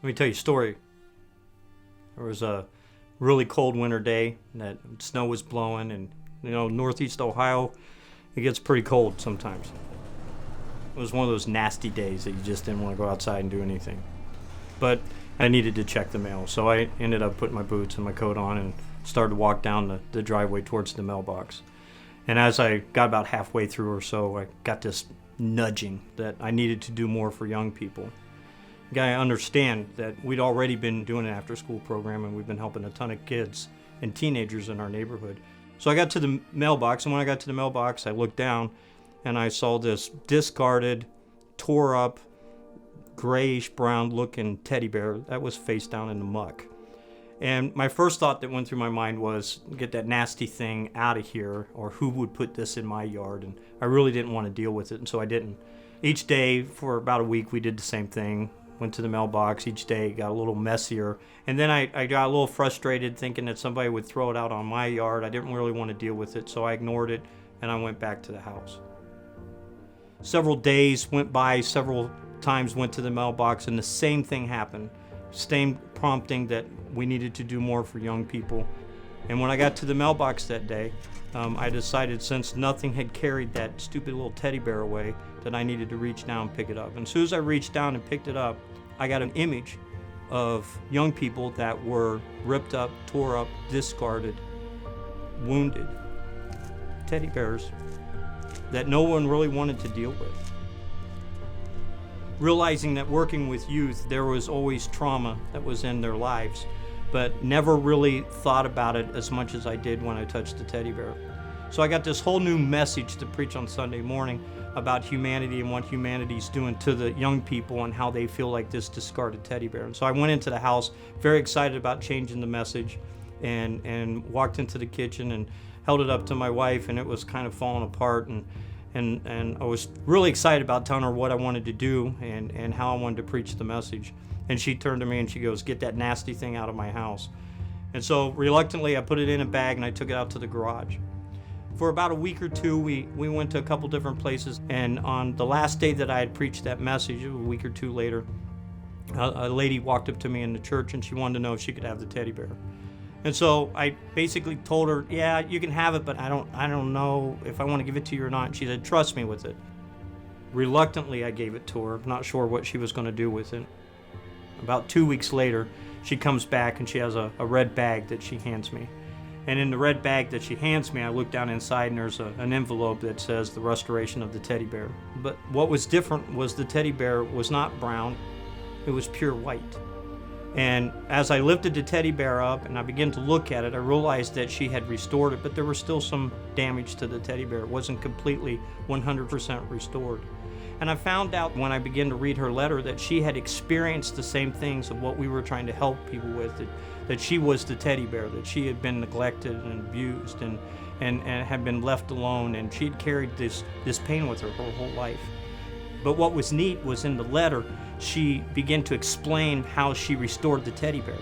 Let me tell you a story. There was a really cold winter day, and that snow was blowing, and Northeast Ohio, it gets pretty cold sometimes. It was one of those nasty days that you just didn't want to go outside and do anything. But I needed to check the mail, so I ended up putting my boots and my coat on and started to walk down the driveway towards the mailbox. And as I got about halfway through or so, I got this nudging that I needed to do more for young people. You gotta understand that we'd already been doing an after-school program, and we've been helping a ton of kids and teenagers in our neighborhood. So I got to the mailbox, and when I got to the mailbox, I looked down, and I saw this discarded, tore-up, grayish-brown looking teddy bear that was face down in the muck. And my first thought that went through my mind was, get that nasty thing out of here, or who would put this in my yard? And I really didn't want to deal with it, and so I didn't. Each day for about a week, we did the same thing. Went to the mailbox each day, got a little messier. And then I got a little frustrated thinking that somebody would throw it out on my yard. I didn't really want to deal with it, so I ignored it, and I went back to the house. Several days went by, several times went to the mailbox, and the same thing happened. Same prompting that we needed to do more for young people. And when I got to the mailbox that day, I decided, since nothing had carried that stupid little teddy bear away, that I needed to reach down and pick it up. And as soon as I reached down and picked it up, I got an image of young people that were ripped up, tore up, discarded, wounded teddy bears that no one really wanted to deal with. Realizing that working with youth, there was always trauma that was in their lives, but never really thought about it as much as I did when I touched the teddy bear. So I got this whole new message to preach on Sunday morning about humanity and what humanity's doing to the young people and how they feel like this discarded teddy bear. And so I went into the house very excited about changing the message, and walked into the kitchen and held it up to my wife, and it was kind of falling apart, and I was really excited about telling her what I wanted to do and how I wanted to preach the message. And she turned to me and she goes, "Get that nasty thing out of my house." And so reluctantly I put it in a bag and I took it out to the garage. For about a week or two, we went to a couple different places, and on the last day that I had preached that message, a week or two later, a lady walked up to me in the church and she wanted to know if she could have the teddy bear. And so I basically told her, "Yeah, you can have it, but I don't know if I want to give it to you or not." And she said, "Trust me with it." Reluctantly, I gave it to her, not sure what she was going to do with it. About 2 weeks later, she comes back and she has a red bag that she hands me. And in the red bag that she hands me, I look down inside and there's an envelope that says the restoration of the teddy bear. But what was different was the teddy bear was not brown, it was pure white. And as I lifted the teddy bear up and I began to look at it, I realized that she had restored it, but there was still some damage to the teddy bear. It wasn't completely 100% restored. And I found out when I began to read her letter that she had experienced the same things of what we were trying to help people with, that she was the teddy bear, that she had been neglected and abused and had been left alone, and she had carried this pain with her whole life. But what was neat was in the letter, she began to explain how she restored the teddy bear.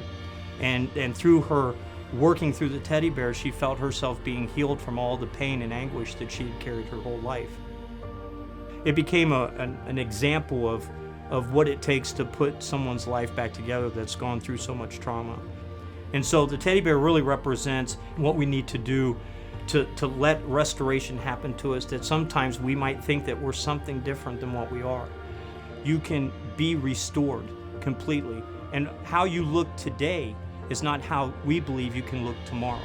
And through her working through the teddy bear, she felt herself being healed from all the pain and anguish that she had carried her whole life. It became an example of what it takes to put someone's life back together that's gone through so much trauma. And so the teddy bear really represents what we need to do to let restoration happen to us, that sometimes we might think that we're something different than what we are. You can be restored completely. And how you look today is not how we believe you can look tomorrow.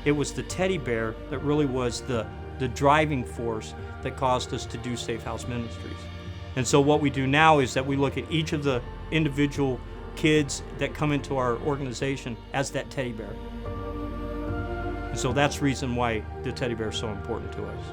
It was the teddy bear that really was the driving force that caused us to do SafeHouse Ministries. And so what we do now is that we look at each of the individual kids that come into our organization as that teddy bear. And so that's the reason why the teddy bear is so important to us.